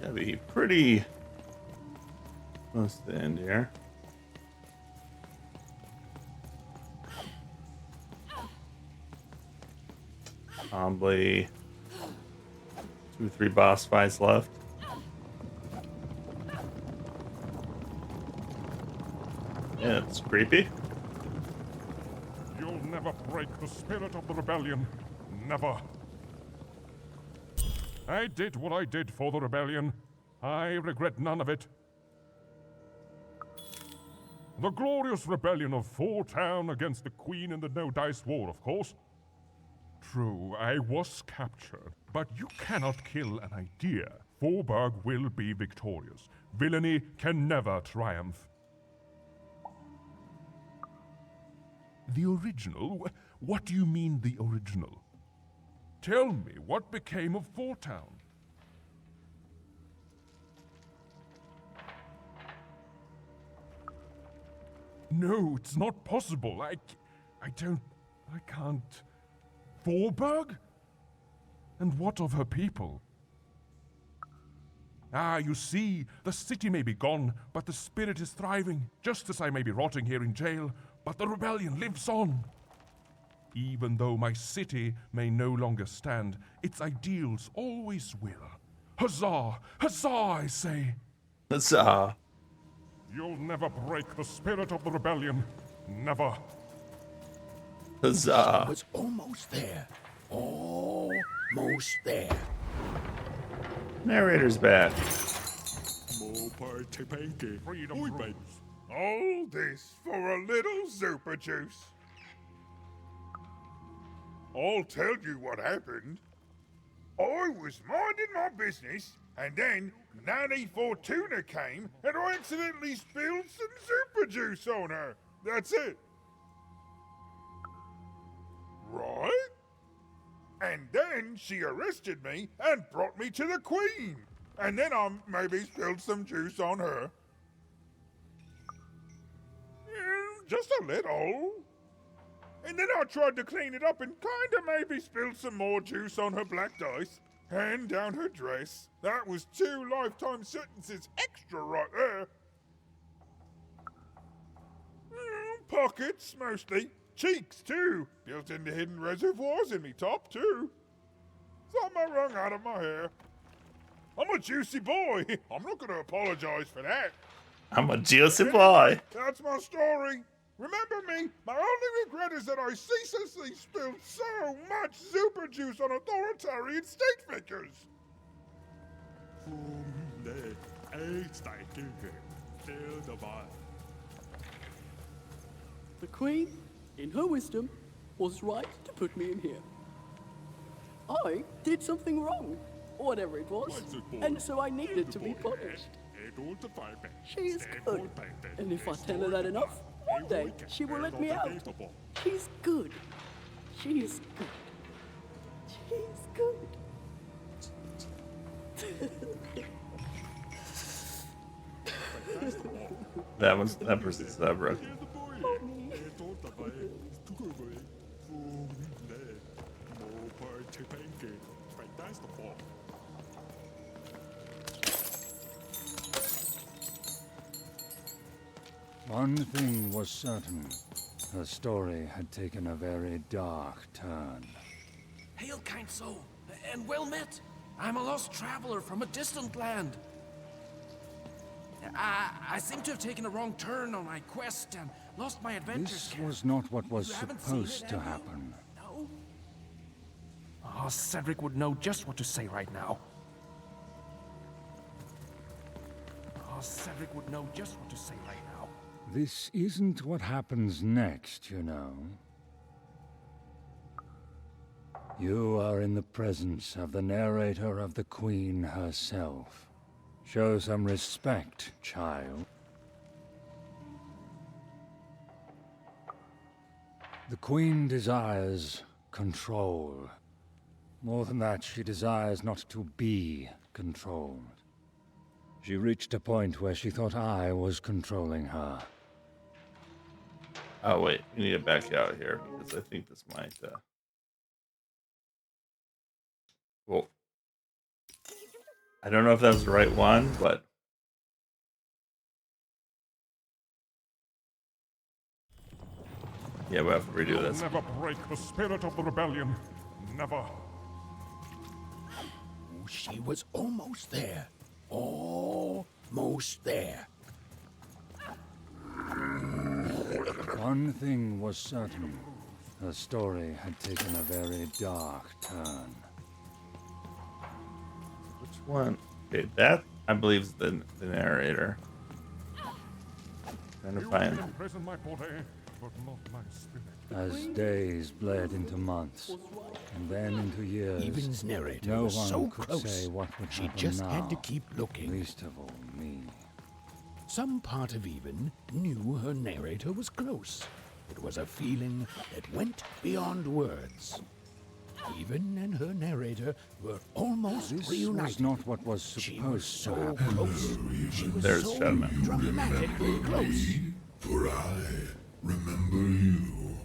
Gotta be pretty close to the end here. Probably 2 or 3 boss fights left. Yeah, it's creepy. You'll never break the spirit of the rebellion. Never. I did what I did for the rebellion. I regret none of it. The glorious rebellion of Four Town against the Queen in the No Dice War, of course. True, I was captured, but you cannot kill an idea. Forburg will be victorious. Villainy can never triumph. The original? What do you mean, the original? Tell me, what became of Four Town? No, it's not possible. I can't. Forburg? And what of her people? Ah, you see, the city may be gone, but the spirit is thriving, just as I may be rotting here in jail, but the rebellion lives on. Even though my city may no longer stand, its ideals always will. Huzzah! Huzzah, I say! Huzzah! You'll never break the spirit of the rebellion. Never. Huzzah! Was almost there. Almost there. Narrator's back. Freedom rules. All this for a little super juice. I'll tell you what happened. I was minding my business, and then Nanny Fortuna came, and I accidentally spilled some super juice on her. That's it. Right? And then she arrested me and brought me to the Queen. And then I maybe spilled some juice on her. Just a little. And then I tried to clean it up and kinda maybe spilled some more juice on her black dice. And down her dress. That was 2 lifetime sentences extra right there. Pockets, mostly. Cheeks, too. Built into hidden reservoirs in me top, too. Something I wrung out of my hair. I'm a juicy boy. I'm not gonna apologize for that. I'm a juicy boy. That's my story. Remember me, my only regret is that I ceaselessly spilled so much super juice on authoritarian state figures. The Queen, in her wisdom, was right to put me in here. I did something wrong, whatever it was, and so I needed to be punished. She is good, and if I tell her that enough, one day she will let me out. She's good. She's good. She's good. That person's Zebra. One thing was certain. Her story had taken a very dark turn. Hail, kind soul, and well met. I'm a lost traveler from a distant land. I seem to have taken a wrong turn on my quest and lost my adventures. This was not what was You haven't seen supposed it, to have you? happen. No? Oh, Cedric would know just what to say right now. Oh, Cedric would know just what to say right now. This isn't what happens next, you know. You are in the presence of the narrator of the Queen herself. Show some respect, child. The Queen desires control. More than that, she desires not to be controlled. She reached a point where she thought I was controlling her. Oh wait, we need to back out here because I think this might. Well, I don't know if that was the right one, but yeah, we'll have to redo this. Never break the spirit of the rebellion. Never. She was almost there. Almost there. One thing was certain. Her story had taken a very dark turn. Which one? Okay, that I believe is the narrator. Trying to You find. can imprison my body, but not my spirit. As days bled into months, and then into years, Even's narrator no was one so could close. say what would She happen just now, had to keep looking. least of all me. Some part of Even knew her narrator was close. It was a feeling that went beyond words. Even and her narrator were almost This reunited. was not what was She was supposed so to happen. close. She was There's so Shadowman. dramatically close. For I remember you.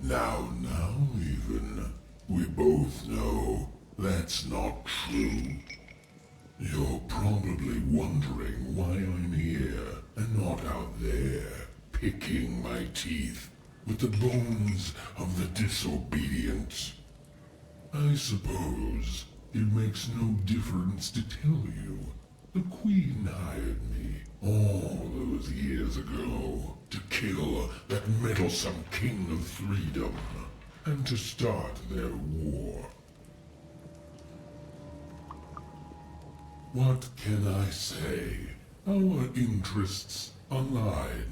Now, Even, we both know that's not true. You're probably wondering why I'm here and not out there, picking my teeth with the bones of the disobedient. I suppose it makes no difference to tell you. The Queen hired me all those years ago to kill that meddlesome King of Freedom and to start their war. What can I say? Our interests align.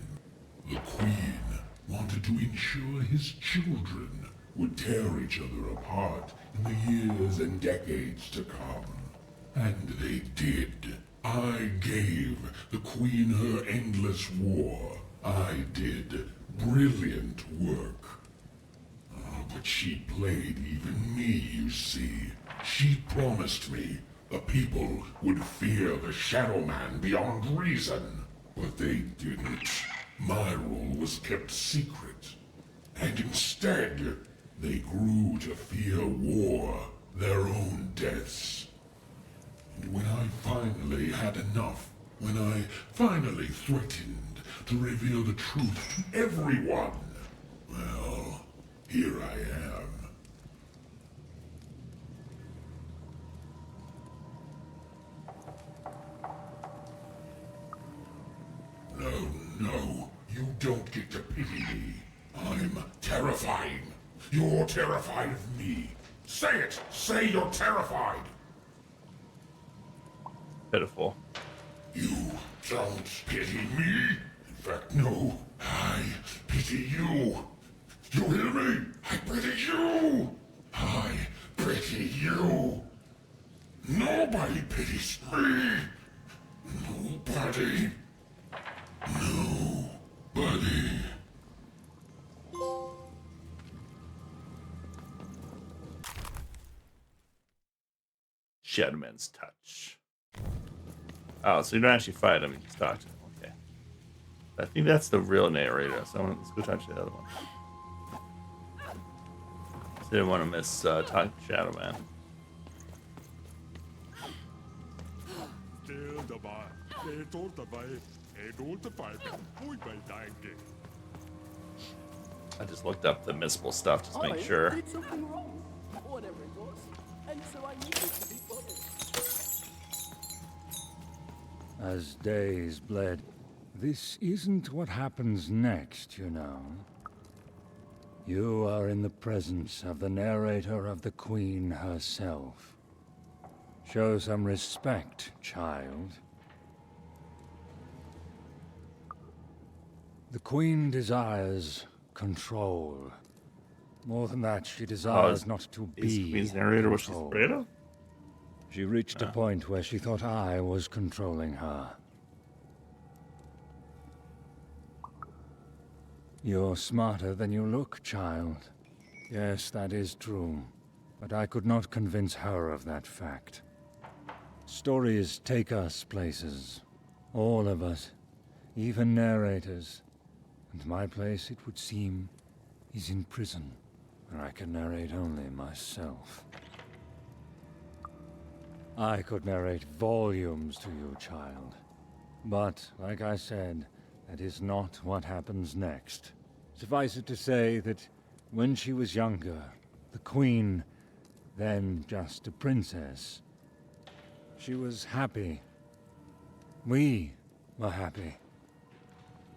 The Queen wanted to ensure his children would tear each other apart in the years and decades to come. And they did. I gave the Queen her endless war. I did brilliant work. But she played even me, you see. She promised me the people would fear the Shadow Man beyond reason. But they didn't. My rule was kept secret. And instead, they grew to fear war, their own deaths. And when I finally had enough, when I finally threatened to reveal the truth to everyone, well, here I am. No, you don't get to pity me. I'm terrifying. You're terrified of me. Say it! Say you're terrified! Pitiful. You don't pity me? In fact, no. I pity you. You hear me? I pity you! I pity you! Nobody pities me! Nobody. Nobody. Shadowman's touch. Oh, so you don't actually fight him, you just talk to him. Okay. I think that's the real narrator, so let's go talk to the other one. Didn't want to miss talking to Shadowman. I just looked up the missable stuff just to make sure. I did something wrong, whatever it was, and so I needed to be punished. As days bled, this isn't what happens next, you know. You are in the presence of the narrator of the Queen herself. Show some respect, child. The Queen desires control. More than that, she desires not to Is be Queen's narrator what she's controlled. afraid of? She reached a point where she thought I was controlling her. You're smarter than you look, child. Yes, that is true. But I could not convince her of that fact. Stories take us places. All of us. Even narrators. And my place, it would seem, is in prison. and I can narrate only myself. I could narrate volumes to you, child. But, like I said, that is not what happens next. Suffice it to say that when she was younger, the Queen, then just a princess, she was happy. We were happy.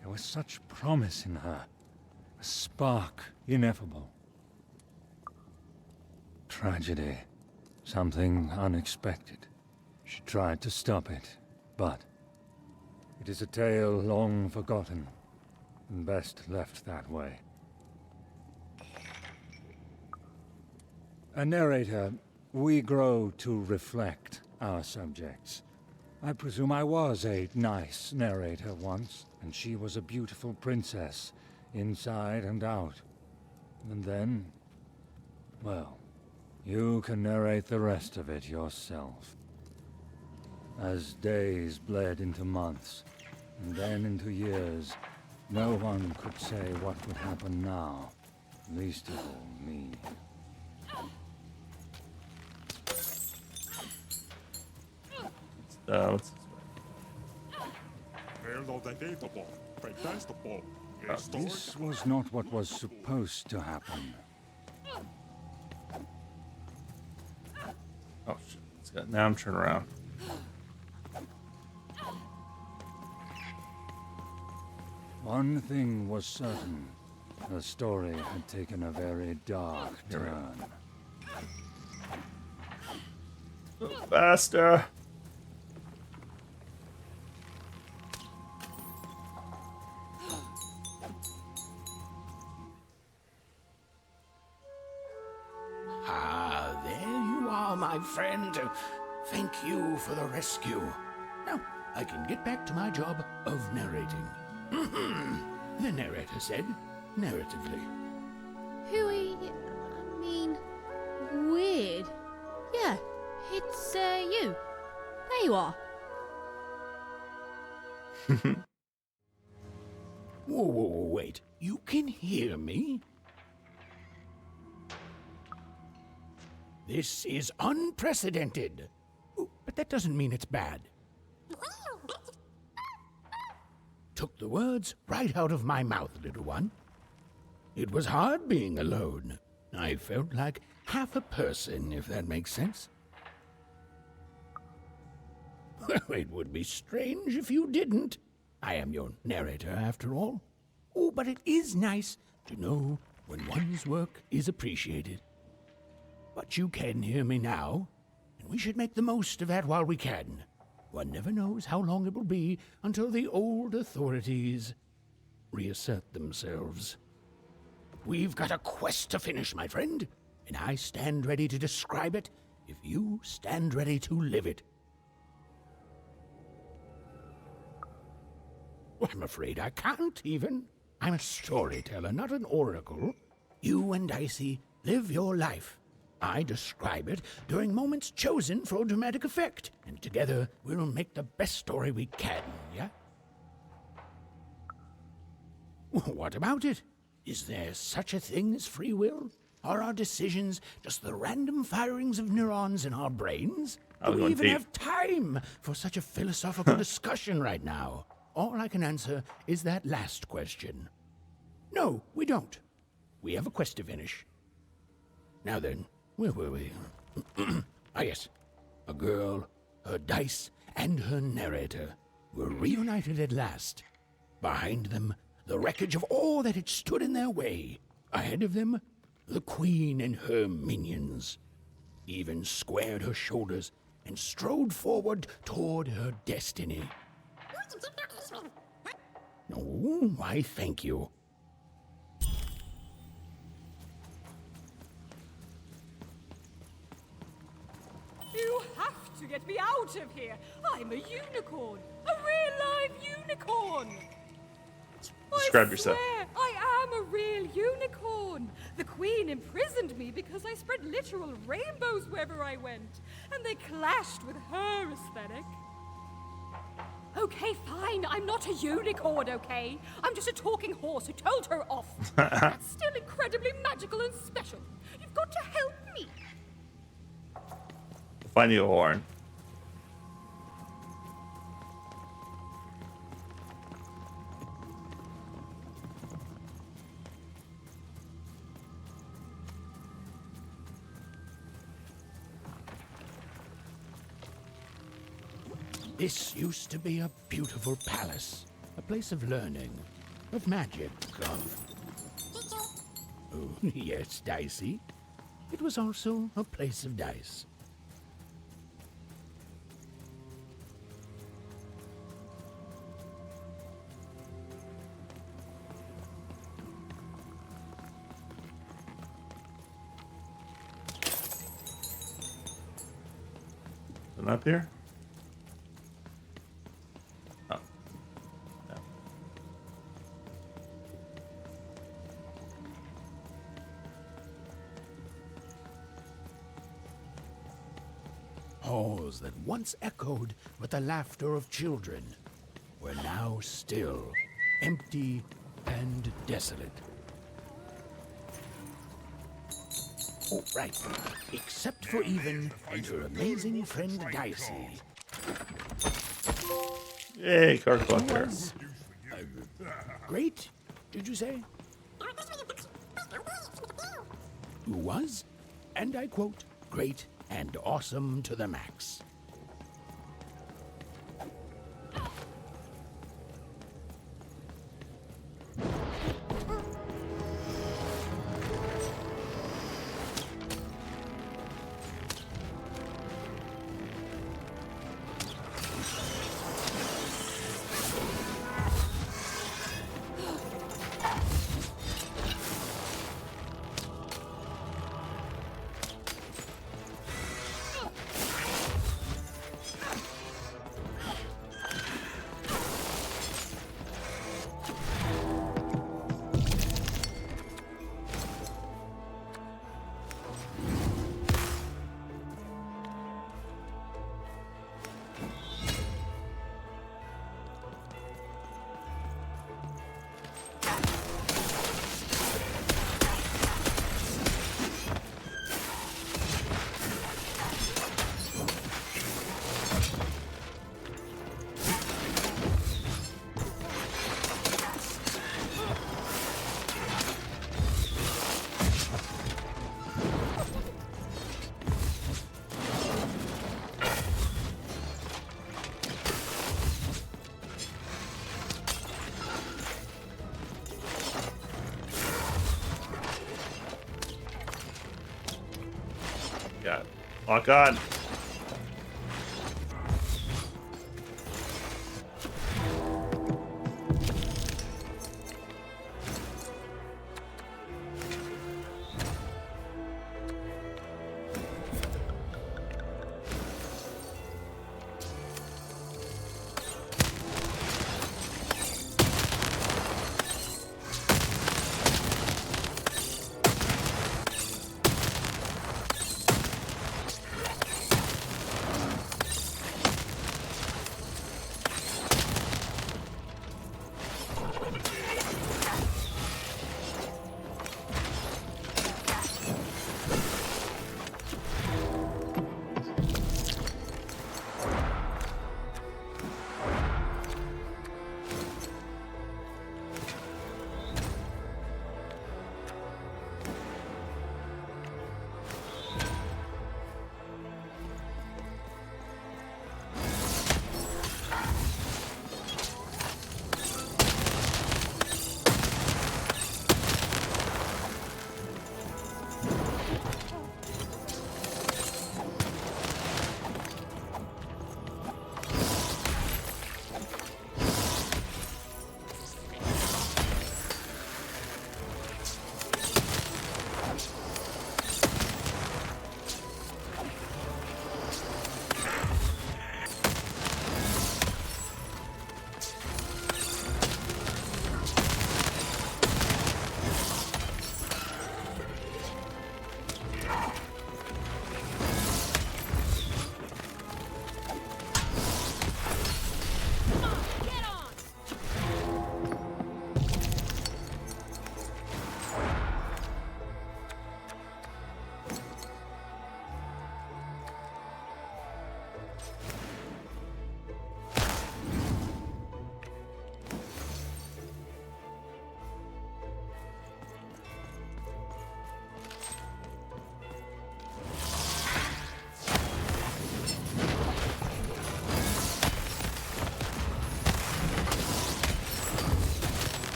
There was such promise in her, a spark ineffable. Tragedy, something unexpected. She tried to stop it, but it is a tale long forgotten, and best left that way. A narrator, we grow to reflect our subjects. I presume I was a nice narrator once, and she was a beautiful princess, inside and out. And then, well, you can narrate the rest of it yourself. As days bled into months, and then into years, no one could say what would happen now, least of all me. What's this way? This was not what was supposed to happen. Oh shit! Now I'm turning around. One thing was certain. The story had taken a very dark turn. Faster! Ah, there you are, my friend. Thank you for the rescue. Now, I can get back to my job of narrating. The narrator said, narratively. Hooey, I mean, weird. Yeah, it's, you. There you are. Whoa, wait. You can hear me? This is unprecedented. Oh, but that doesn't mean it's bad. Took the words right out of my mouth, little one. It was hard being alone. I felt like half a person, if that makes sense. Well, it would be strange if you didn't. I am your narrator, after all. Oh, but it is nice to know when one's work is appreciated. But you can hear me now, and we should make the most of that while we can. One never knows how long it will be until the old authorities reassert themselves. We've got a quest to finish, my friend, and I stand ready to describe it if you stand ready to live it. Well, I'm afraid I can't even. I'm a storyteller, not an oracle. You and Dicey live your life. I describe it during moments chosen for dramatic effect, and together we'll make the best story we can, yeah? What about it? Is there such a thing as free will? Are our decisions just the random firings of neurons in our brains? Do we even have time for such a philosophical discussion right now? All I can answer is that last question. No, we don't. We have a quest to finish. Now then, where were we? Yes. A girl, her dice, and her narrator were reunited at last. Behind them, the wreckage of all that had stood in their way. Ahead of them, the Queen and her minions. Even squared her shoulders and strode forward toward her destiny. Oh, why, thank you. You have to get me out of here. I'm a unicorn. A real live unicorn. Describe yourself. I am a real unicorn. The Queen imprisoned me because I spread literal rainbows wherever I went, and they clashed with her aesthetic. Okay, fine. I'm not a unicorn, okay? I'm just a talking horse who told her off. That's still incredibly magical and special. You've got to help me. Find you a horn. This used to be a beautiful palace, a place of learning, of magic, of... Oh, yes, Dicey. It was also a place of dice. Isn't that there? Oh. No. Halls that once echoed with the laughter of children were now still, empty and desolate. Oh, right. Except for Even and her amazing friend Dicey. Yay, card collector. Was great, did you say? Who was, and I quote, great and awesome to the max. God. Lock on.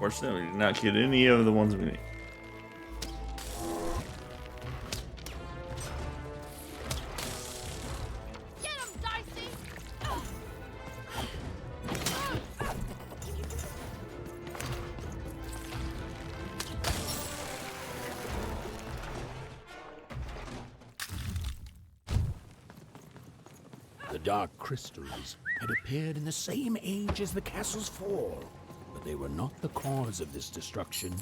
Unfortunately, we did not get any of the ones we need. Get him, Dicey! The dark crystals had appeared in the same age as the castle's fall, but they were not the cause of this destruction,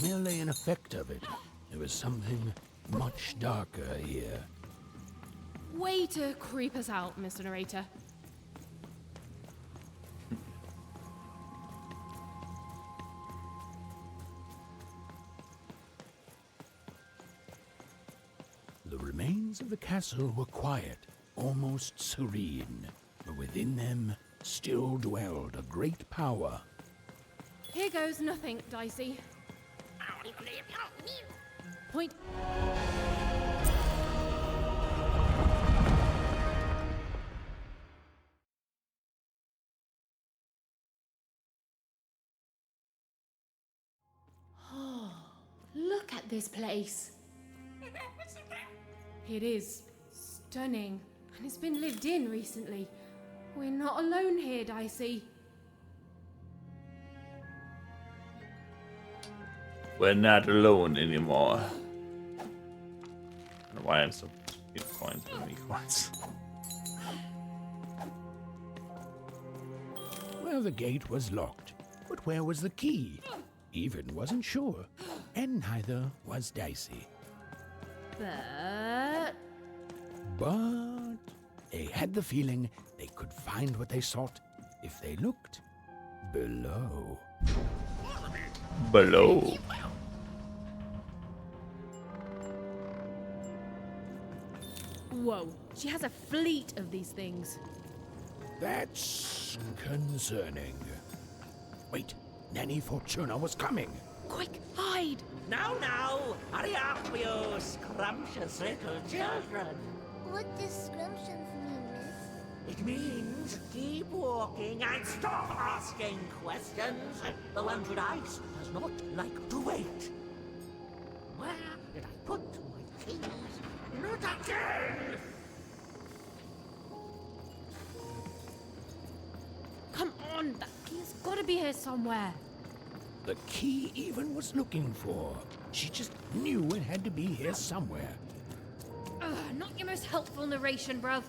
merely an effect of it. There was something much darker here. Way to creep us out, Mr. Narrator. The remains of the castle were quiet, almost serene, but within them still dwelled a great power. Here goes nothing, Dicey. Point. Oh, look at this place. It is stunning, and it's been lived in recently. We're not alone here, Dicey. We're not alone anymore. I don't know why I'm so getting coins for me coins. Well, the gate was locked, but where was the key? Even wasn't sure, and neither was Dicey. But they had the feeling they could find what they sought if they looked below. Below. Whoa, she has a fleet of these things. That's concerning. Wait, Nanny Fortuna was coming. Quick, hide! Now, hurry up, you scrumptious little children. What does scrumptions mean, miss? It means keep walking and stop asking questions. The Landed Ice does not like to wait. Where did I put my keys? Not again! Come on, that key's gotta be here somewhere. The key Even was looking for. She just knew it had to be here somewhere. Ugh, not your most helpful narration, bruv.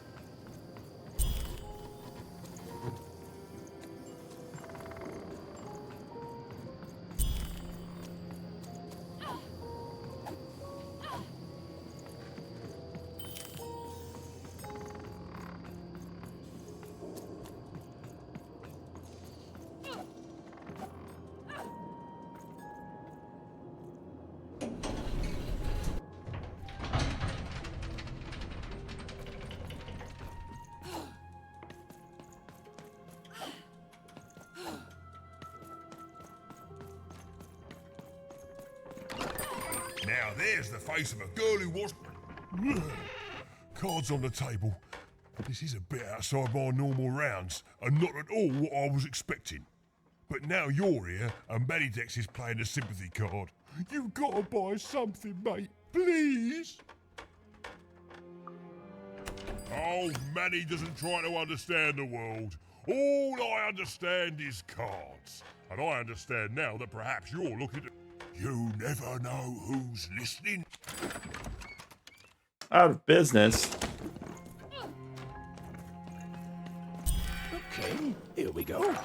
Now there's the face of a girl who was... Cards on the table. This is a bit outside my normal rounds, and not at all what I was expecting. But now you're here, and Manidex is playing a sympathy card. You've got to buy something, mate. Please? Oh, Manny doesn't try to understand the world. All I understand is cards. And I understand now that perhaps you're looking at... You never know who's listening. Out of business. Okay, here we go.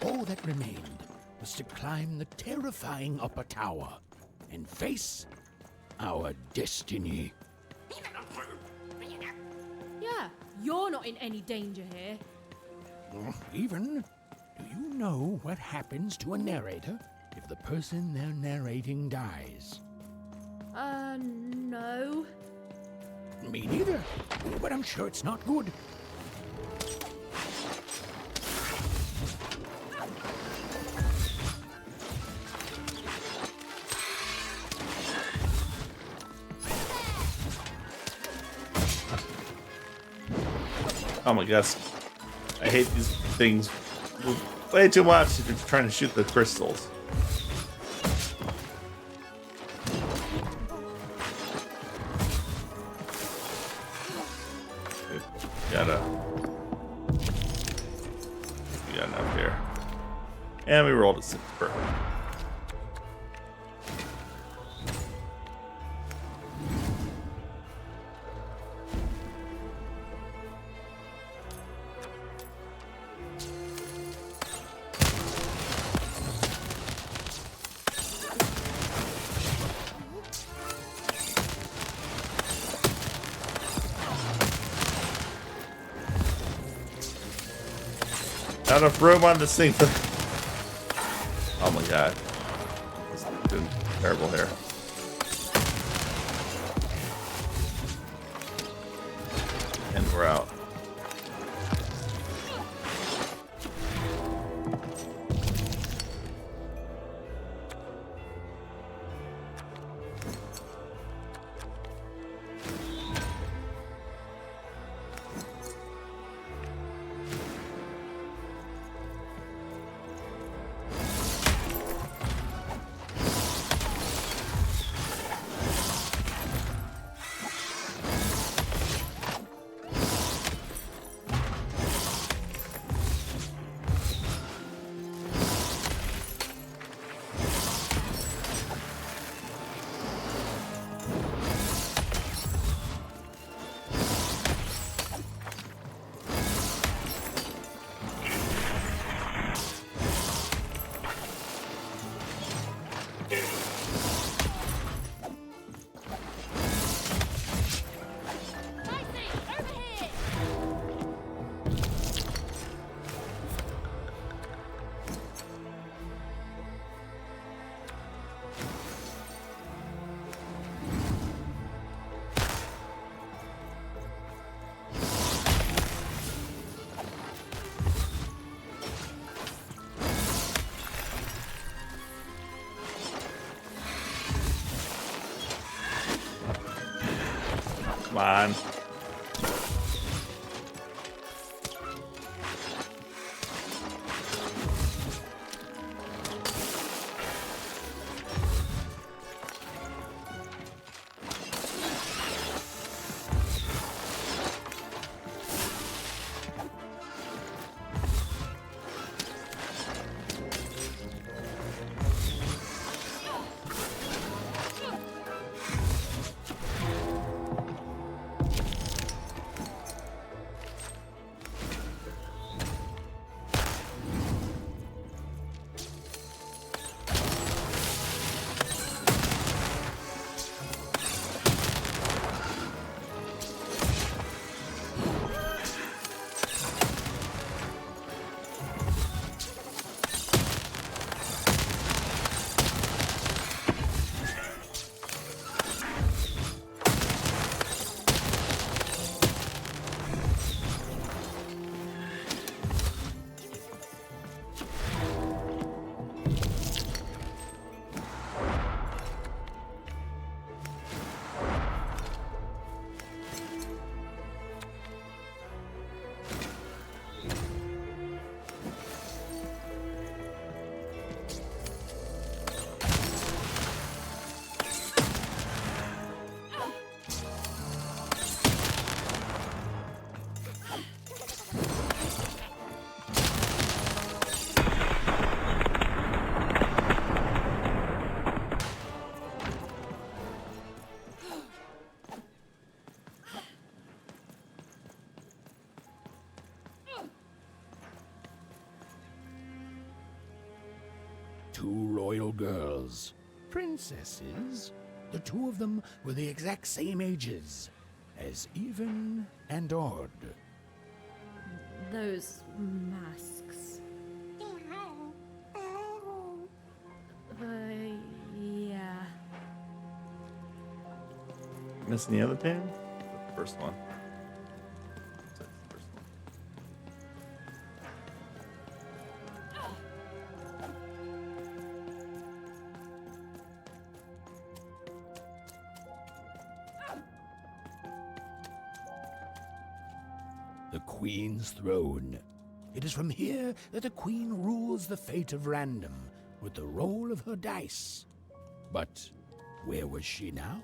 All that remained was to climb the terrifying upper tower and face our destiny. Yeah, you're not in any danger here. Even, do you know what happens to a narrator if the person they're narrating dies? No. Me neither, but I'm sure it's not good. Oh my gosh. I hate these things way too much if you're trying to shoot the crystals. Gotta. We got enough here. And we rolled a 6. Perfect. Not enough room on this thing for. Oh my god. This is doing terrible here. And we're out. Come on. Two royal girls, princesses. The two of them were the exact same ages as Even and Odd. Those masks. Yeah. Missing the other tan? The first one. The Queen's throne. It is from here that the Queen rules the fate of random with the roll of her dice. But where was she now?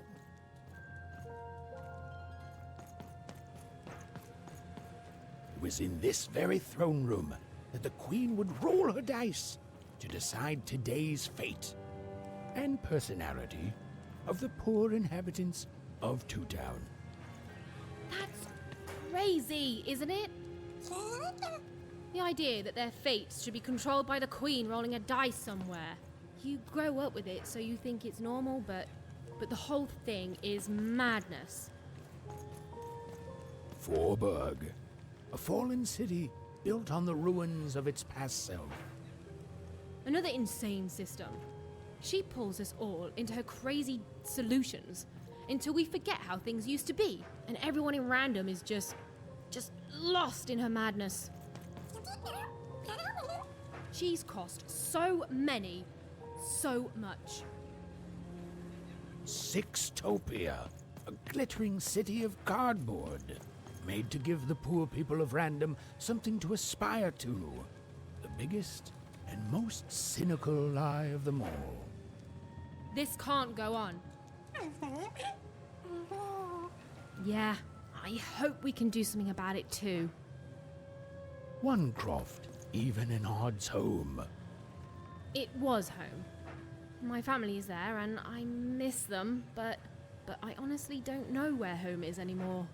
was in this very throne room that the Queen would roll her dice to decide today's fate and personality of the poor inhabitants of Two Town. That's crazy, isn't it? The idea that their fates should be controlled by the Queen rolling a dice somewhere. You grow up with it, so you think it's normal, but the whole thing is madness. Forburg, a fallen city built on the ruins of its past self. Another insane system. She pulls us all into her crazy solutions until we forget how things used to be, and everyone in random is just lost in her madness. She's cost so much. Sixtopia, a glittering city of cardboard, made to give the poor people of Random something to aspire to. The biggest and most cynical lie of them all. This can't go on. Yeah, I hope we can do something about it too. Onecroft, even in Odd's home. It was home. My family is there and I miss them, but I honestly don't know where home is anymore.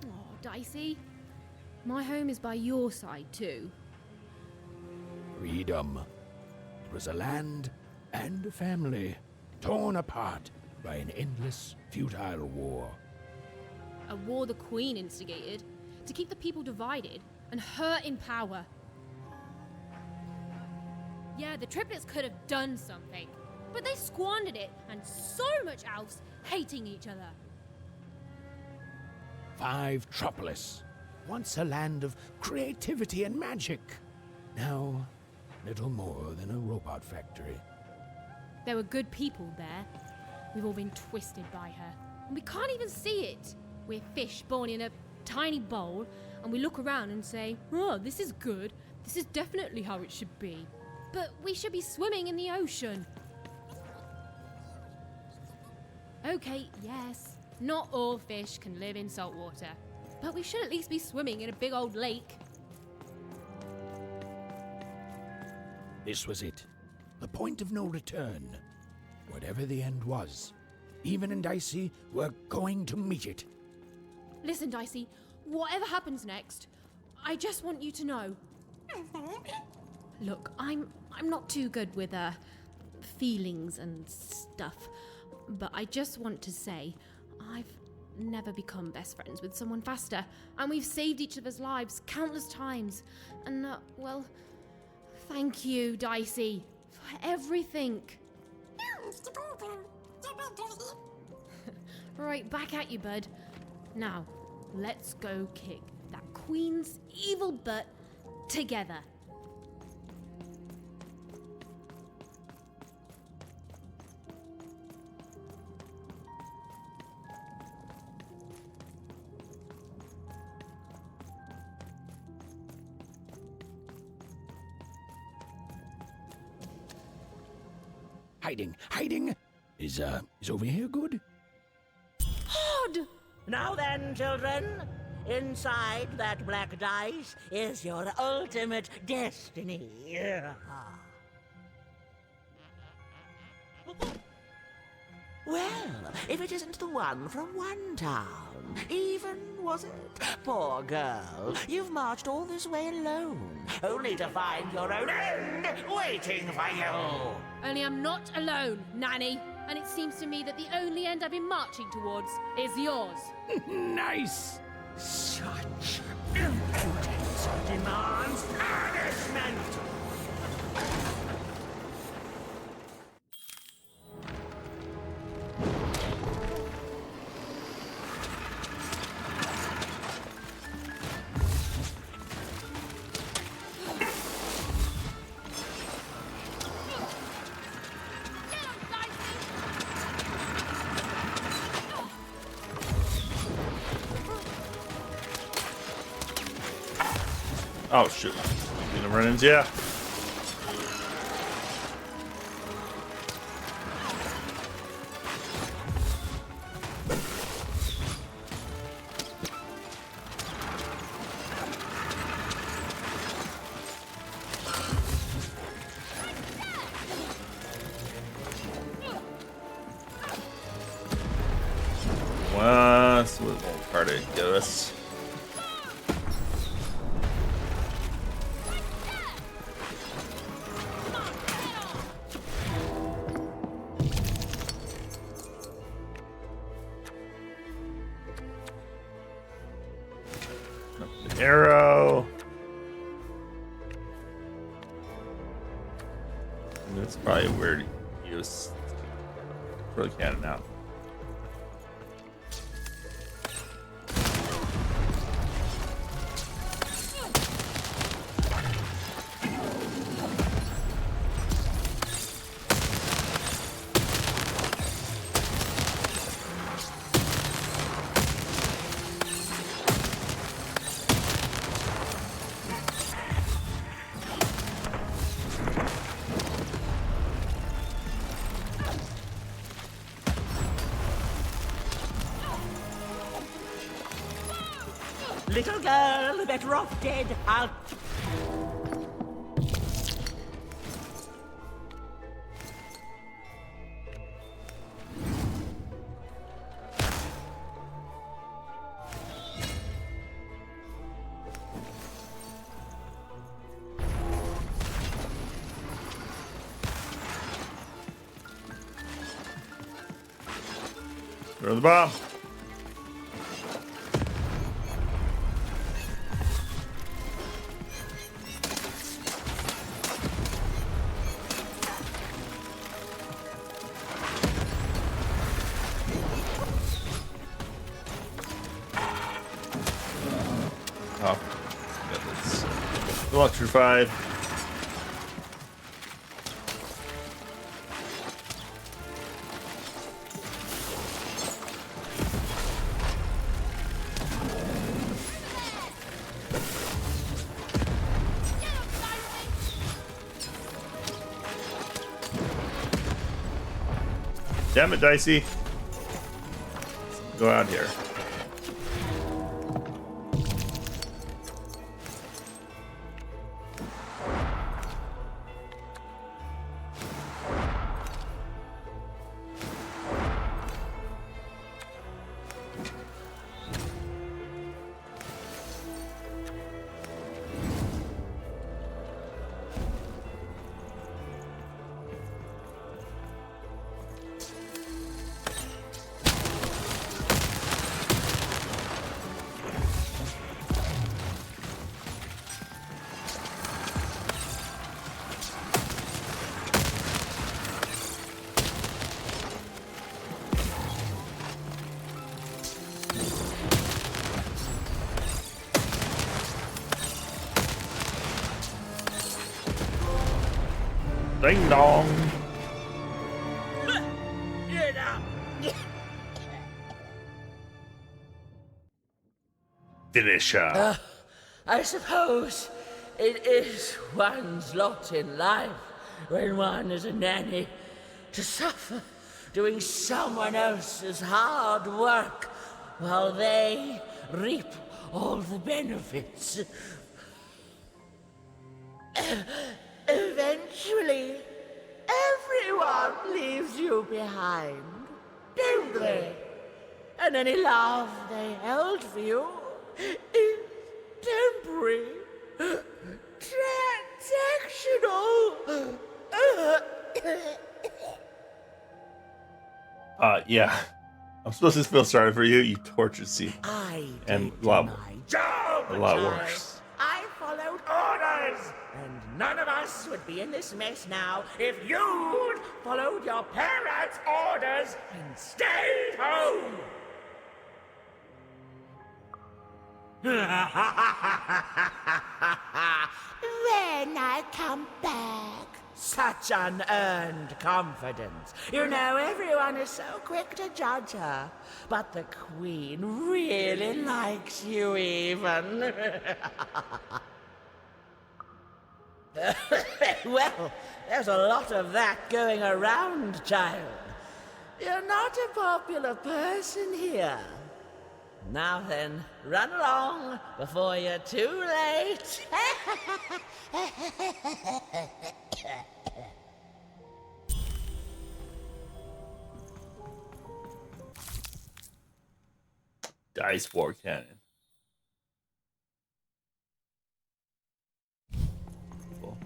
Oh, Dicey. My home is by your side too. Freedom. It was a land and a family, torn apart by an endless, futile war. A war the Queen instigated to keep the people divided and her in power. Yeah, the triplets could have done something, but they squandered it, and so much else hating each other. Fivetropolis, once a land of creativity and magic. Now, little more than a robot factory. There were good people there. We've all been twisted by her, and we can't even see it. We're fish born in a tiny bowl, and we look around and say, oh, this is good. This is definitely how it should be. But we should be swimming in the ocean. Okay, yes, not all fish can live in salt water, but we should at least be swimming in a big old lake. This was it. The point of no return. Whatever the end was, Even and Dicey were going to meet it. Listen, Dicey, whatever happens next, I just want you to know. Look, I'm not too good with feelings and stuff, but I just want to say I've never become best friends with someone faster, and we've saved each other's lives countless times. And well, thank you, Dicey, for everything. Right, back at you, bud. Now, let's go kick that Queen's evil butt together. Hiding. Is over here good? Odd! Now then, children, inside that black dice is your ultimate destiny. Well, if it isn't the one from one town, even, was it? Poor girl, you've marched all this way alone, only to find your own end waiting for you. Only I'm not alone, Nanny. And it seems to me that the only end I've been marching towards is yours. Nice! Such impudence demands punishment! Oh shoot. You gonna run into ya? once with old party ghosts. Arrow. And that's probably a weird use. Throw the cannon out. Little girl, better off dead. I'll... Throw the bomb. Oh, goodness. Electrified. Damn it, Dicey. Go out here. Ding dong. Finish her. I suppose it is one's lot in life when one is a nanny to suffer doing someone else's hard work while they reap all the benefits. Eventually, everyone leaves you behind, don't they? And any love they held for you is temporary, transactional. Yeah. I'm supposed to feel sorry for you. You tortured Steve. And a lot worse. I followed orders, and none of us would be in this mess now if you'd followed your parents' orders and stayed home. When I come back. Such unearned confidence. You know, everyone is so quick to judge her. But the Queen really likes you even. Well, there's a lot of that going around, child. You're not a popular person here. Now then, run along before you're too late. Dice war cannon. Cool.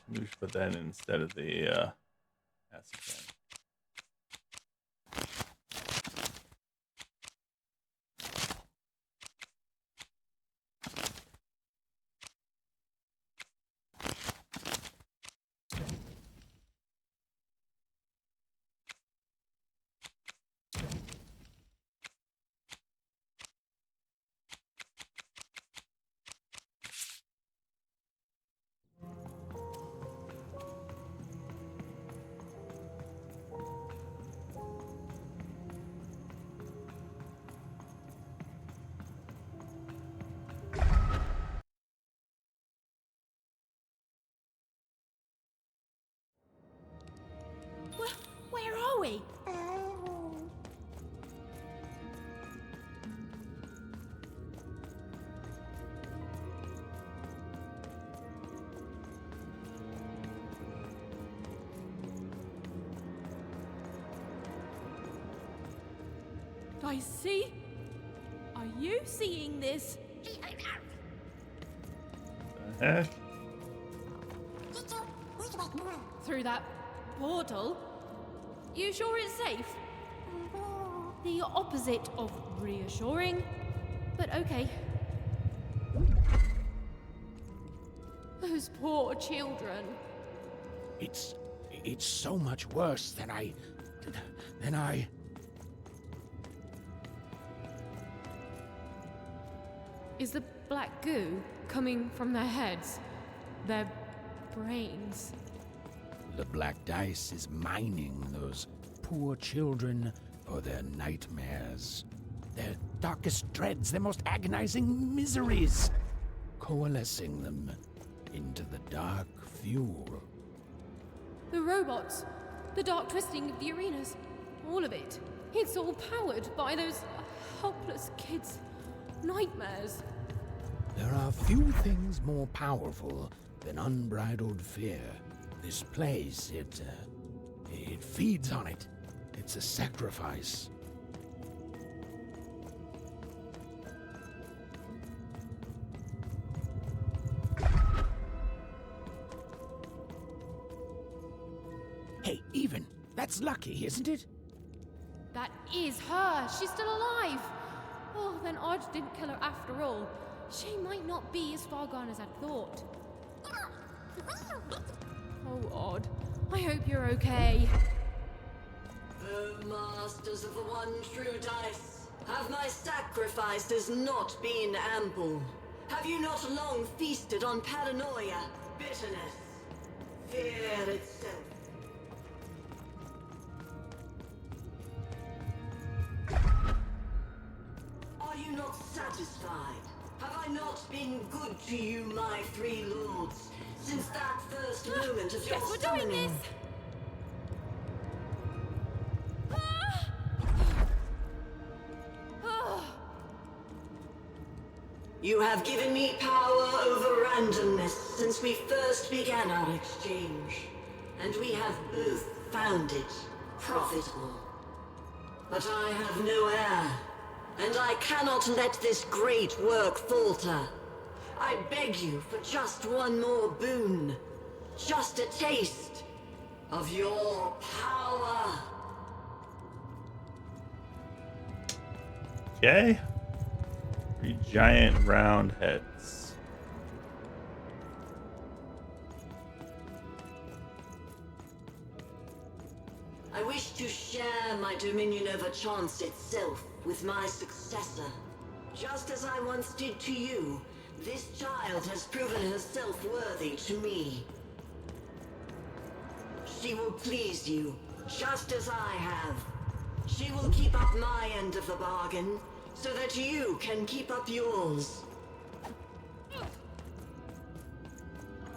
Maybe we should put that in instead of the acid cannon. Where are we? I see. Are you seeing this? The heck? Through that portal? You sure it's safe? The opposite of reassuring, but okay. Those poor children. It's so much worse than I. Is the black goo coming from their heads? Their brains? The black dice is mining those poor children for their nightmares, their darkest dreads, their most agonizing miseries, coalescing them into the dark fuel. The robots, the dark twisting of the arenas, all of it. It's all powered by those helpless kids' nightmares. There are few things more powerful than unbridled fear. This place, it feeds on it. It's a sacrifice. Hey, Even, that's lucky, isn't it? That is her. She's still alive. Oh, then Odd didn't kill her after all. She might not be as far gone as I'd thought. Oh, Odd. I hope you're okay. O masters of the one true dice, have my sacrifices not been ample? Have you not long feasted on paranoia, bitterness, fear itself? Are you not satisfied? Have I not been good to you, my three lords, since that first moment of your Yes, we're doing summoning? this. You have given me power over randomness since we first began our exchange, and we have both found it profitable. But I have no heir, and I cannot let this great work falter. I beg you for just one more boon, just a taste of your power. Okay. 3 giant round heads. I wish to share my dominion over chance itself with my successor. Just as I once did to you, this child has proven herself worthy to me. She will please you, just as I have. She will keep up my end of the bargain, so that you can keep up yours.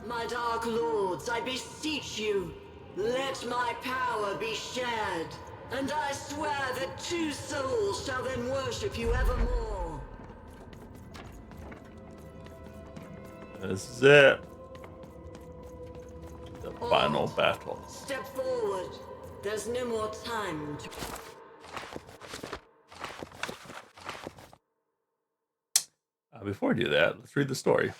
My dark lords, I beseech you, let my power be shared, and I swear that 2 souls shall then worship you evermore. This is it. The final battle. Step forward. There's no more time to... Before we do that, let's read the story.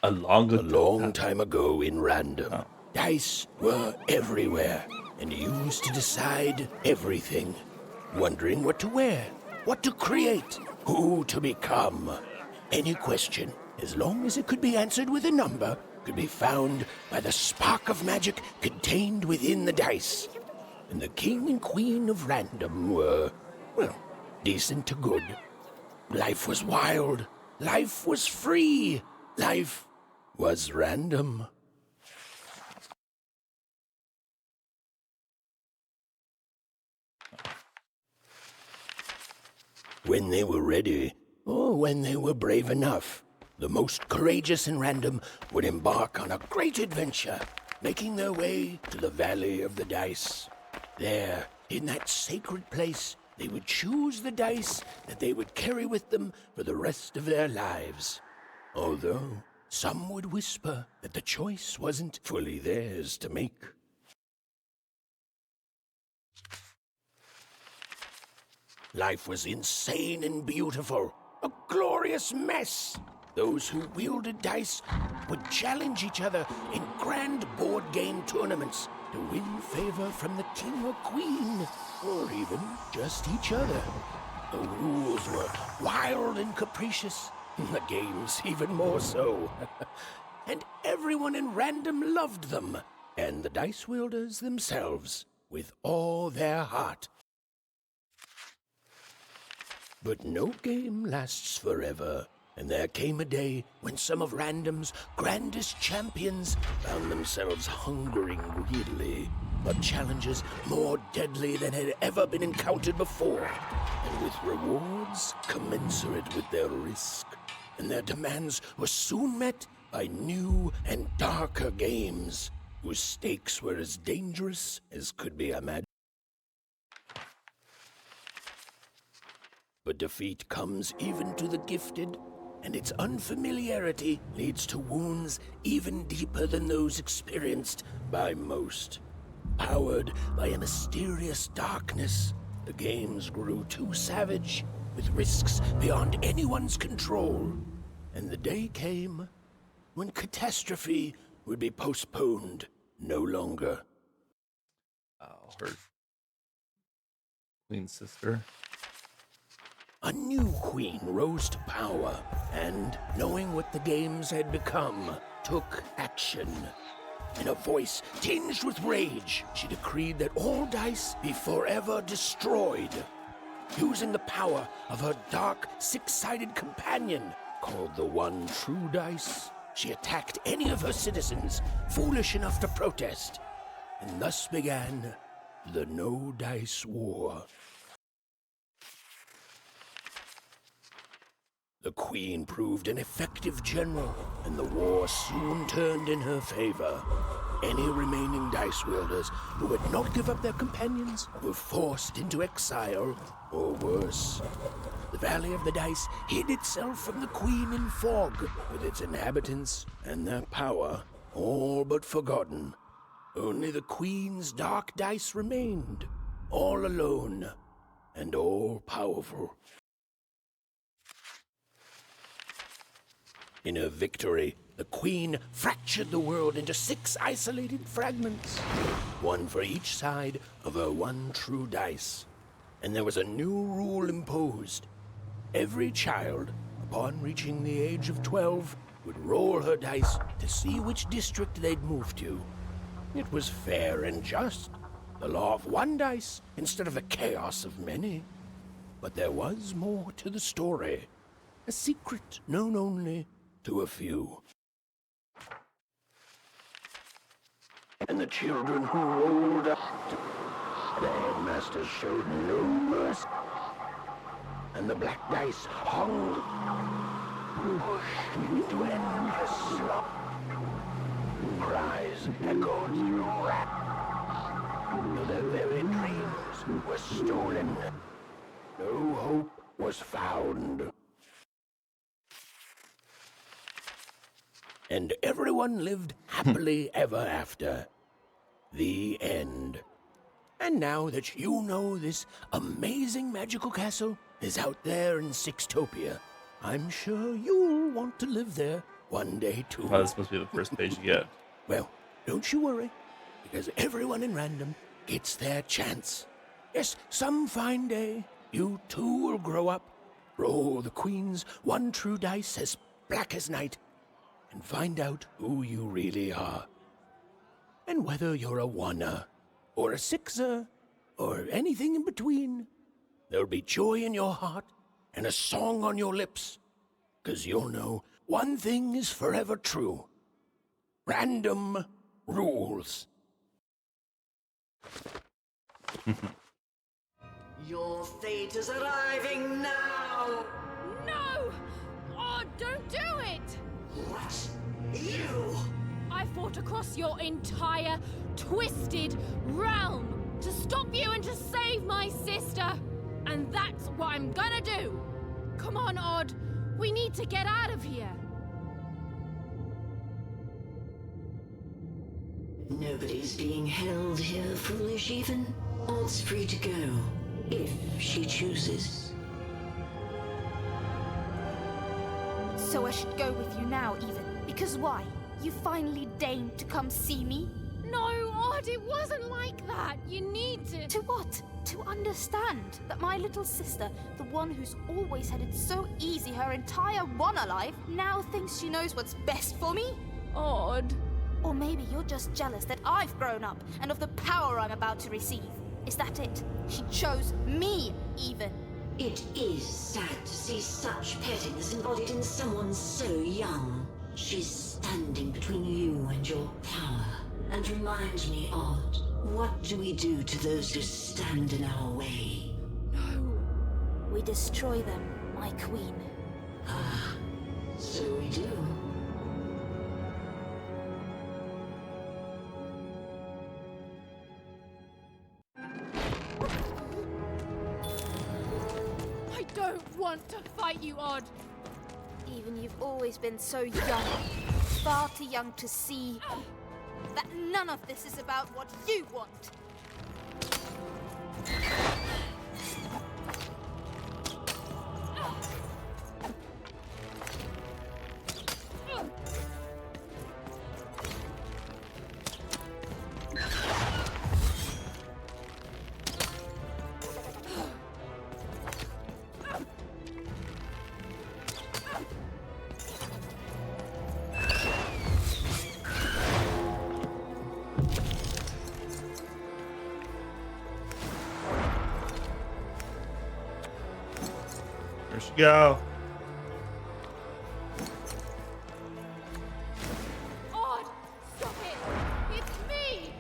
A long time ago in Random, dice were everywhere and used to decide everything. Wondering what to wear, what to create, who to become. Any question, as long as it could be answered with a number, could be found by the spark of magic contained within the dice. And the king and queen of Random were, well, decent to good. Life was wild. Life was free. Life was random. When they were ready, or when they were brave enough, the most courageous in Random would embark on a great adventure, making their way to the Valley of the Dice. There, in that sacred place, they would choose the dice that they would carry with them for the rest of their lives. Although some would whisper that the choice wasn't fully theirs to make. Life was insane and beautiful, a glorious mess. Those who wielded dice would challenge each other in grand board game tournaments to win favor from the king or queen, or even just each other. The rules were wild and capricious, the games even more so. And everyone in Random loved them, and the dice wielders themselves, with all their heart. But no game lasts forever. And there came a day when some of Random's grandest champions found themselves hungering greedily for challenges more deadly than had ever been encountered before, and with rewards commensurate with their risk. And their demands were soon met by new and darker games, whose stakes were as dangerous as could be imagined. But defeat comes even to the gifted, and its unfamiliarity leads to wounds even deeper than those experienced by most. Powered by a mysterious darkness, the games grew too savage, with risks beyond anyone's control. And the day came when catastrophe would be postponed no longer. Oh, her queen sister. A new queen rose to power, and, knowing what the games had become, took action. In a voice tinged with rage, she decreed that all dice be forever destroyed. Using the power of her dark, six-sided companion, called the One True Dice, she attacked any of her citizens foolish enough to protest. And thus began the No Dice War. The queen proved an effective general, and the war soon turned in her favor. Any remaining dice wielders who would not give up their companions were forced into exile, or worse. The Valley of the Dice hid itself from the queen in fog, with its inhabitants and their power all but forgotten. Only the queen's dark dice remained, all alone and all powerful. In her victory, the queen fractured the world into 6 isolated fragments, one for each side of her one true dice. And there was a new rule imposed. Every child, upon reaching the age of 12, would roll her dice to see which district they'd move to. It was fair and just, the law of one dice instead of the chaos of many. But there was more to the story, a secret known only to a few. And the children who rolled up, the headmaster showed no mercy, and the black dice hung, pushed into endless slump. Cries echoed through till their very dreams were stolen. No hope was found. And everyone lived happily ever after. The end. And now that you know this amazing magical castle is out there in Sixtopia, I'm sure you'll want to live there one day too. Oh, that's supposed to be the first page you get. Well, don't you worry, because everyone in Random gets their chance. Yes, some fine day, you too will grow up, roll the Queen's one true dice as black as night, and find out who you really are. And whether you're a oneer, or a sixer, or anything in between, there'll be joy in your heart and a song on your lips, 'cause you'll know one thing is forever true. Random rules. Your fate is arriving now! No! Oh, don't do it! What? You? I fought across your entire twisted realm to stop you and to save my sister. And that's what I'm gonna do. Come on, Odd. We need to get out of here. Nobody's being held here, foolish even. Odd's free to go, if she chooses. So I should go with you now, even. Because why? You finally deigned to come see me? No, Odd, it wasn't like that. You need to... To what? To understand that my little sister, the one who's always had it so easy her entire life, now thinks she knows what's best for me? Odd. Or maybe you're just jealous that I've grown up and of the power I'm about to receive. Is that it? She chose me, even. It is sad to see such pettiness embodied in someone so young. She's standing between you and your power, and reminds me, Odd, what do we do to those who stand in our way? No. We destroy them, my queen. Ah, so we do. I don't want to fight you, Odd. Even you've always been so young, far too young to see that none of this is about what you want. There she go. Odd, stop it! It's me!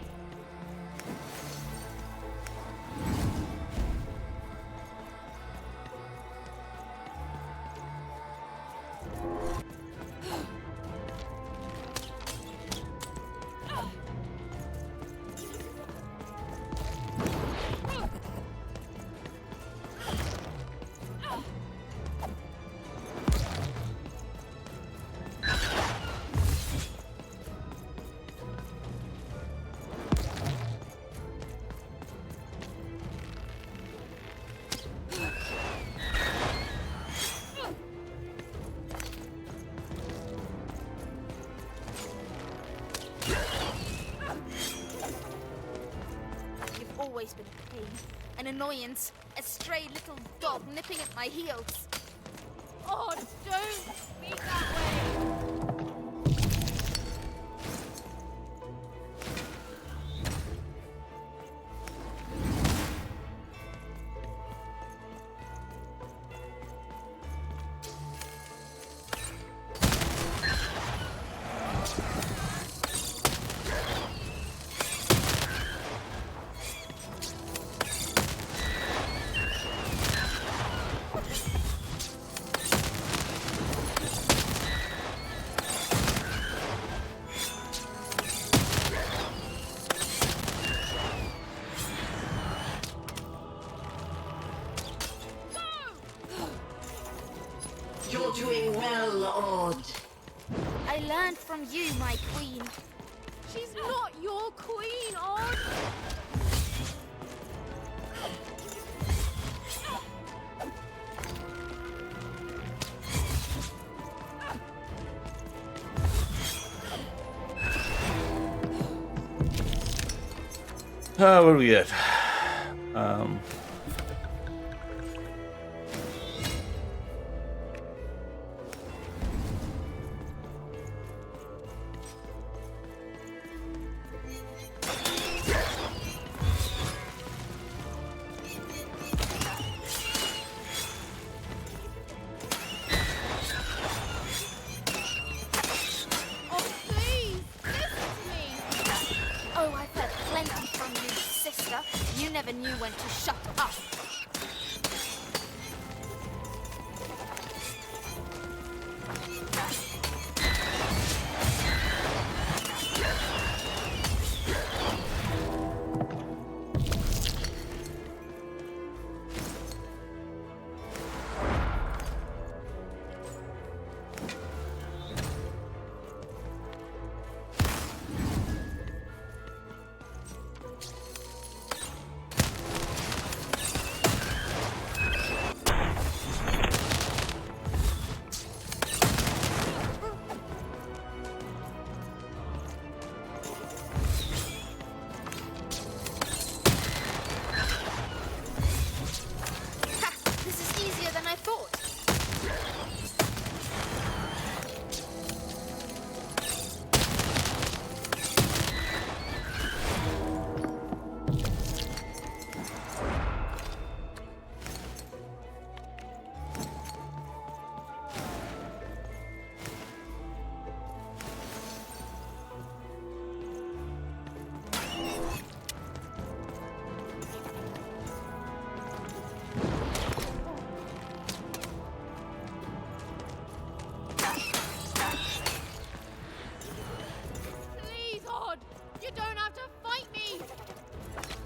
You've always been a pain, an annoyance, a stray little dog nipping at my heels. Odd, don't speak that way! You're doing well, Odd. I learned from you, my queen. She's not your queen, Odd! What do we get? Oh, please, listen to me. Oh, I've heard plenty from you, sister. You never knew when to shut up. Ha! This is easier than I thought. Please, Odd, you don't have to fight me.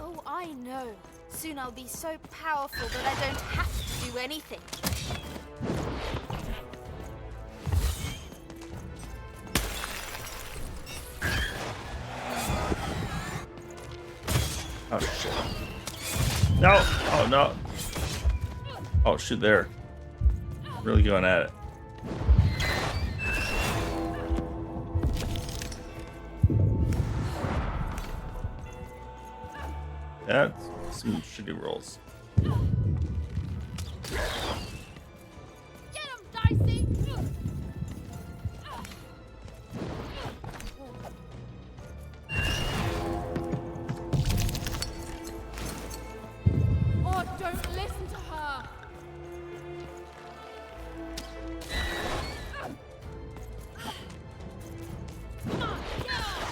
Oh, I know. Soon I'll be so powerful that I don't have to do anything. Oh shit. No! Oh no. Oh shit, there. Really going at it. That's some shitty rolls. Get him, Dicey! Oh, don't listen to her. Come on, get off.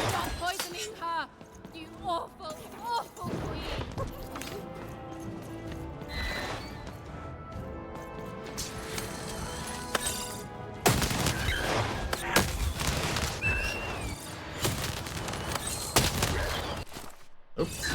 Stop poisoning her, you awful, awful queen. Oops.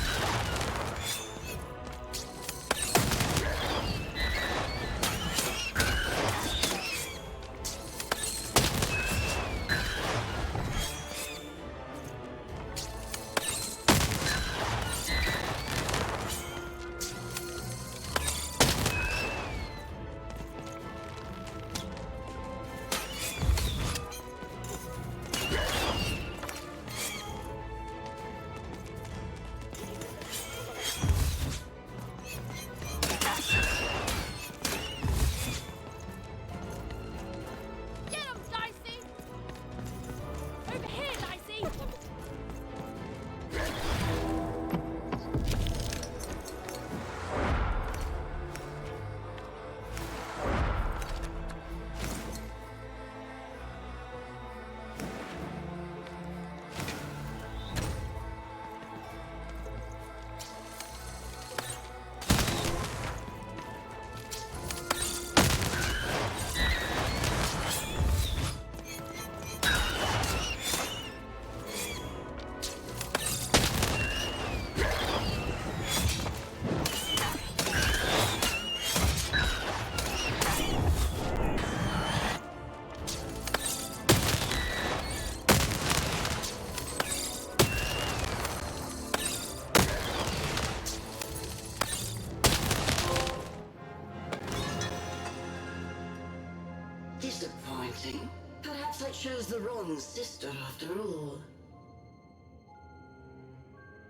disappointing. Perhaps I chose the wrong sister after all.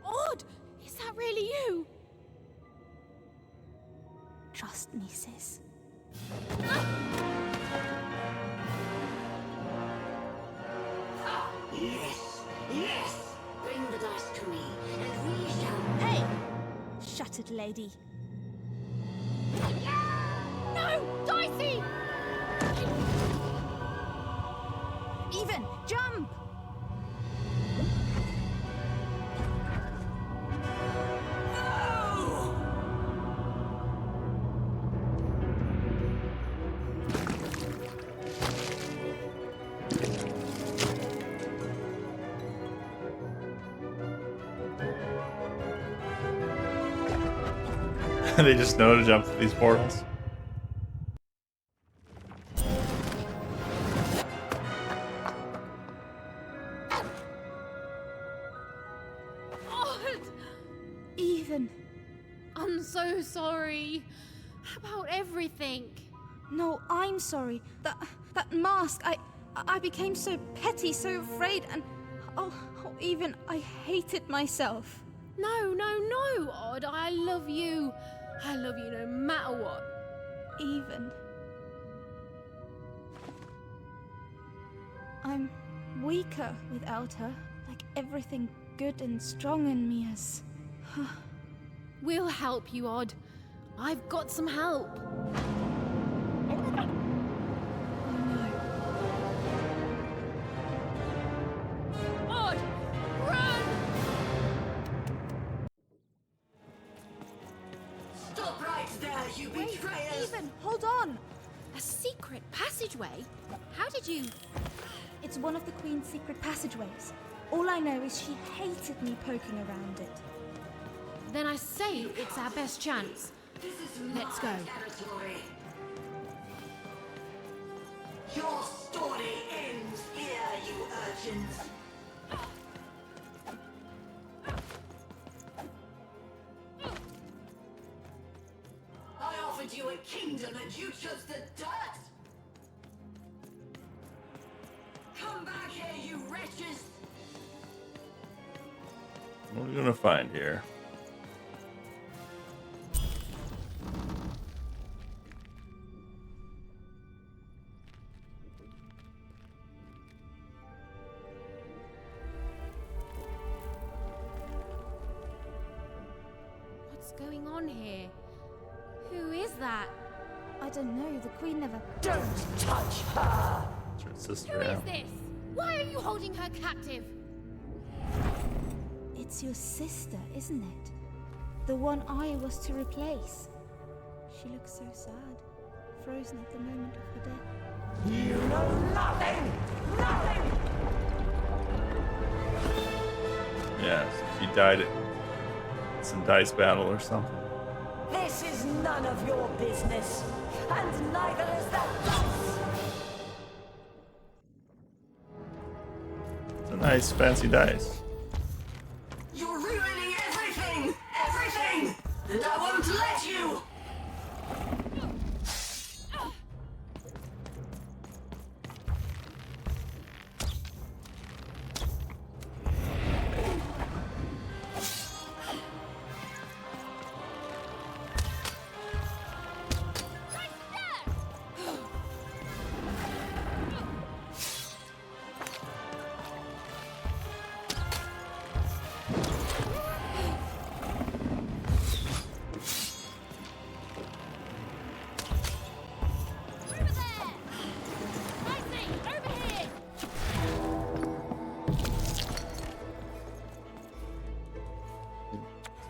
Odd! Is that really you? Trust me, sis. Yes, yes! Bring the dice to me, and we shall... Hey! Shattered lady. No! Dicey! Even, jump! They just know to jump through these portals. Odd! Even. I'm so sorry about everything. No, I'm sorry. That mask, I became so petty, so afraid, and even I hated myself. No, Odd. I love you. I love you no matter what. Even. I'm weaker without her. Like everything good and strong in me has. We'll help you, Odd. I've got some help. Odd, run! Stop right there, you betrayers! Even, hold on! A secret passageway? How did you... It's one of the Queen's secret passageways. All I know is she hated me poking around it. Then I say it's our best chance. Let's go. Territory. Your story ends here, you urchins. I offered you a kingdom and you chose the dirt! Come back here, you wretches! What are we gonna find here? What's going on here? Who is that? I don't know, the Queen never... Don't touch her! It's her sister. Who yeah. is this? Why are you holding her captive? It's your sister, isn't it? The one I was to replace. She looks so sad, frozen at the moment of her death. You know nothing! Nothing! Yeah, so she died at some dice battle or something. This is none of your business, and neither is that dice! It's a nice fancy dice. You're ruining everything! Everything! And I won't let you!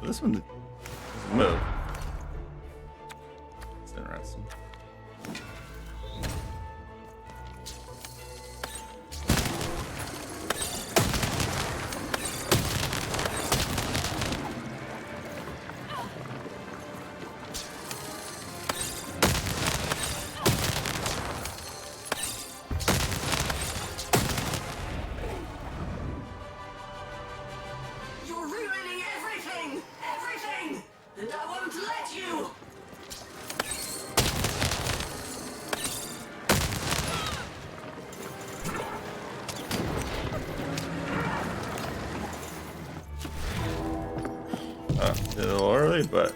So this one doesn't move. It's interesting. You're ruining everything! Everything! And I won't really, but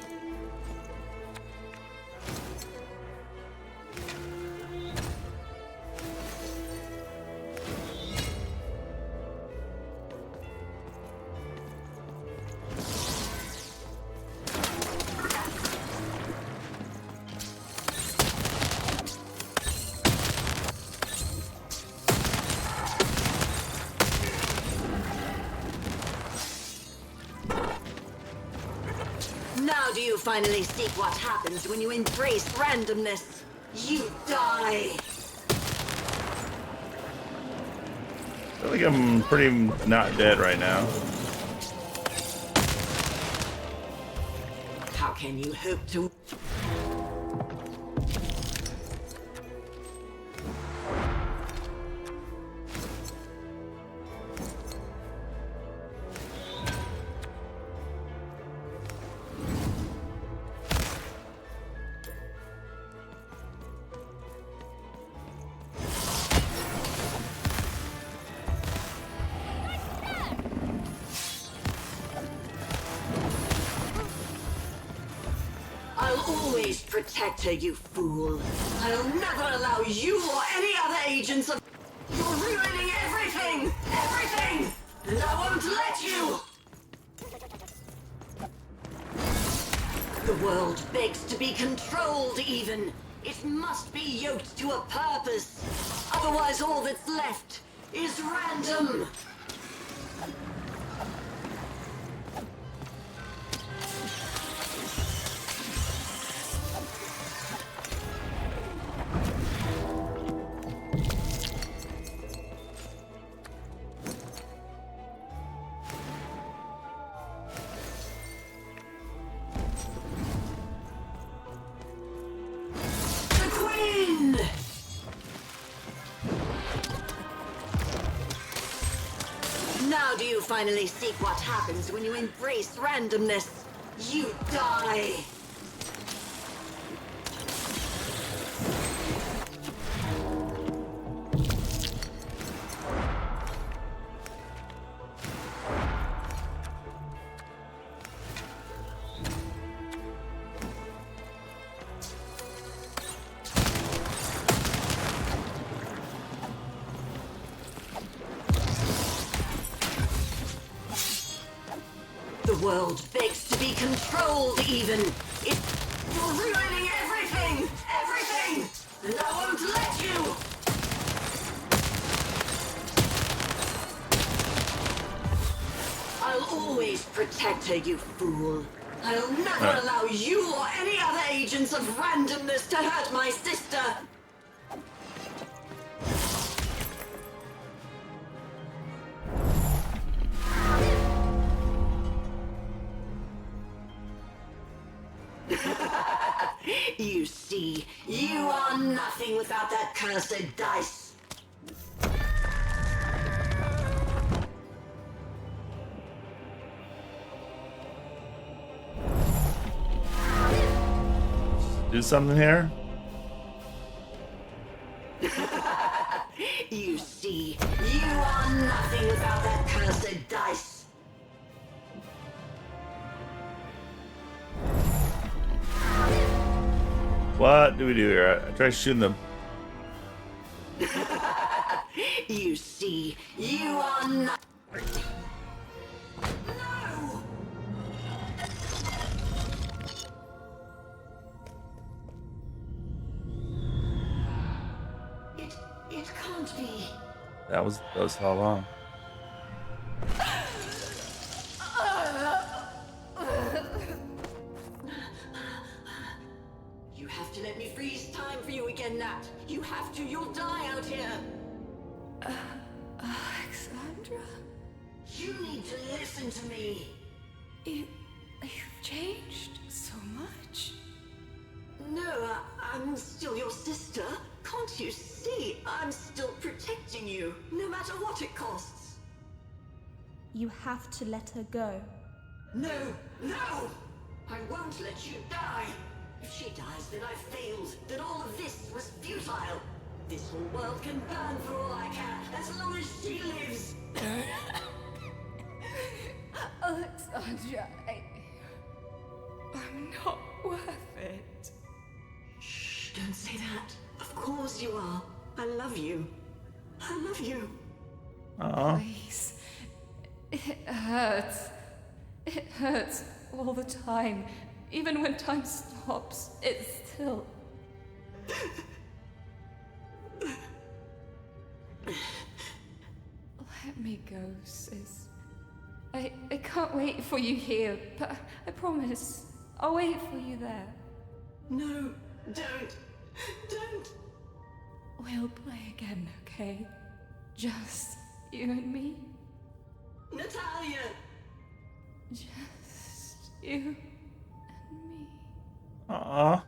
Now do you finally see what happens when you embrace randomness? You die! I feel like I'm pretty not dead right now. How can you hope to... I'll always protect her, you fool. I'll never allow you or any other agents of... You're ruining everything! Everything! And I won't let you! The world begs to be controlled, even. It must be yoked to a purpose. Otherwise, all that's left is random. Now do you finally see what happens when you embrace randomness? You die! The world begs to be controlled, even. You're ruining everything! Everything! And I won't let you! I'll always protect her, you fool. I'll never allow you or any other agents of randomness to hurt my sister! You see, you are nothing without that cursed dice. Do something here? You see, you are nothing without that cursed dice. What do we do here? I try shooting them. You see, you are not. No! It can't be. That was how long? You have to let me freeze time for you again, Nat. You have to. You'll die out here. Alexandra? You need to listen to me. You've changed so much. No, I'm still your sister. Can't you see? I'm still protecting you, no matter what it costs. You have to let her go. No, no! I won't let you die. If she dies, then I failed. Then all of this was futile. This whole world can burn for all I care, as long as she lives. Alexandra, I'm not worth it. Shh, don't say that. Of course you are. I love you. I love you. Aww. Please. It hurts. It hurts all the time. Even when time stops, it still... Let me go, sis. I can't wait for you here, but I promise I'll wait for you there. No, don't. Don't. We'll play again, okay? Just you and me. Natalia! Just you and me. Aww.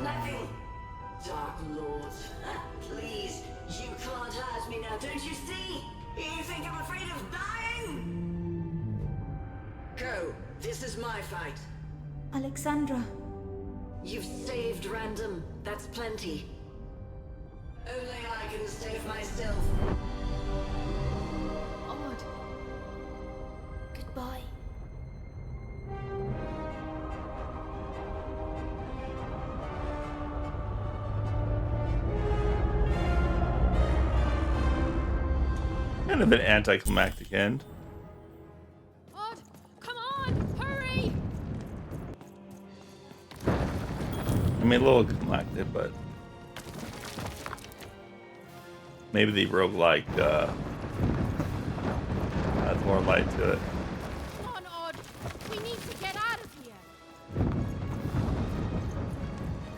Nothing. Dark Lord, please, you can't hurt me now, don't you see? You think I'm afraid of dying? Go. This is my fight. Alexandra. You've saved Random. That's plenty. Only I can save myself. Odd. Goodbye. Kind of an anticlimactic end. Odd, come on, hurry! I mean, a little climactic, but maybe the roguelike has more light to it. Come on, Odd. We need to get out of here.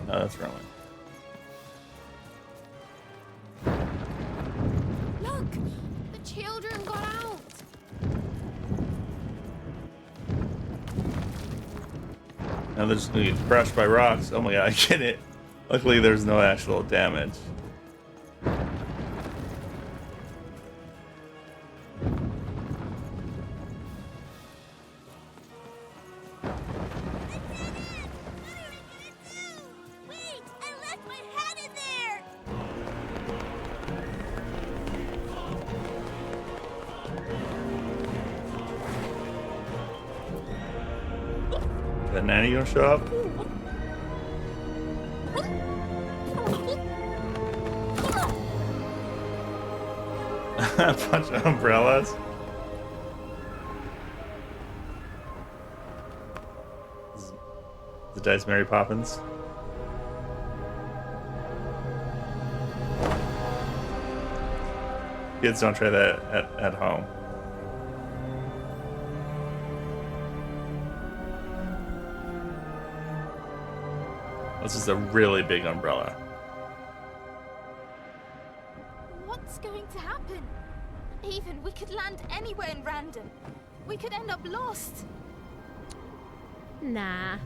No, that's wrong. Look, the children got out. Now they're just gonna get crushed by rocks. Oh my god, I get it. Luckily, there's no actual damage. Wait! I left my hat in there! Is that Nanny gonna show up? A bunch of umbrellas. The Dice Mary Poppins. Kids, don't try that at home. This is a really big umbrella. What's going to happen? Even we could land anywhere in Random. We could end up lost. Nah.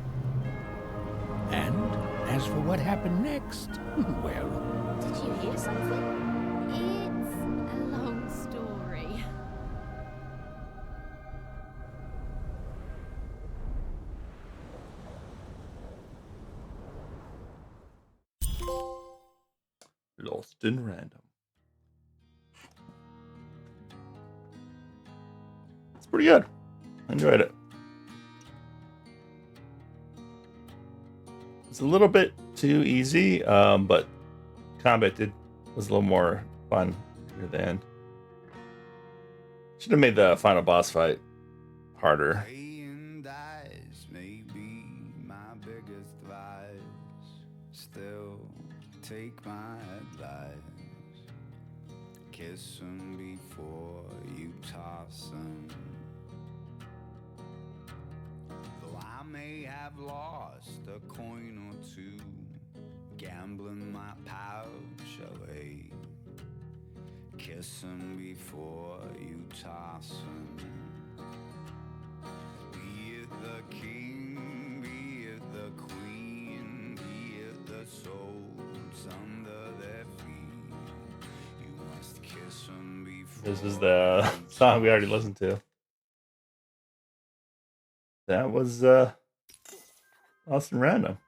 And as for what happened next, well... Did you hear something? It's a long story. Lost in Random. It's pretty good. I enjoyed it. It's a little bit too easy, but combat was a little more fun near the end. Should have made the final boss fight harder. Playing dice may be my biggest vice. Still, take my advice. Kiss 'em before you toss 'em. Though I may have lost a coin or two, gambling my pouch away. Kiss 'em before you toss 'em. Be it the king, be it the queen, be it the souls under their feet. You must kiss 'em before. This is the song we already listened to. That was Lost in Random.